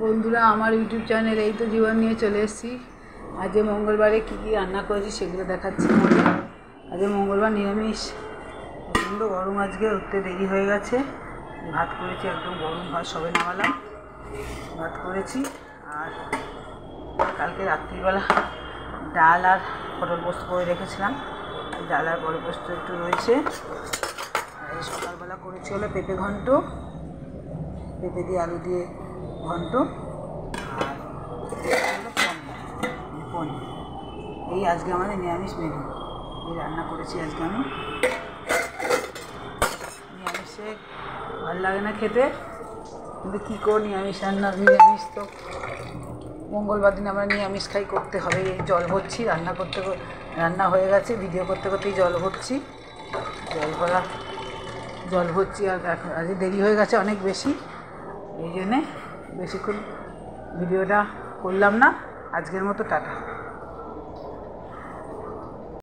বন্ধুরা, আমার YouTube channel এই তো জীবন নিয়ে চলে এসেছি। আজ মঙ্গলবারে কী কী রান্না করেছি সেগুলো দেখাচ্ছি। আজ মঙ্গলবার নিরামিষ। প্রচণ্ড গরম, আজকে উঠতে দেরি হয়ে গেছে। ভাত করেছি, একদম গরম ভাত, সবে নামালাম। ভাত করেছি। আর কালকে রাত্রিবেলা ডাল আর পটল পোস্ত করে রেখেছিলাম। ডাল আর পটল পোস্ত একটু রয়েছে। আর সকালবেলা করেছি হলো পেঁপে ঘন্ট, পেঁপে দিয়ে আলু দিয়ে ঘন্ট। আর পনির। এই আজকে আমাদের নিরামিষ মেনু। এই রান্না করেছি আজকে আমি। নিরামিষে ভালো লাগে না খেতে, কিন্তু কী করব, নিরামিষ রান্না। নিরামিষ তো মঙ্গলবার দিন আমরা নিরামিষ খাই, করতে হবে। এই জল ভরছি, রান্না হয়ে গেছে, ভিডিও করতে করতেই জল ভরছি। জল ভরছি। আর এখন আজ দেরি হয়ে গেছে অনেক বেশি, এই জন্যে বেশিক্ষণ ভিডিওটা করলাম না। আজকের মতো টাটা।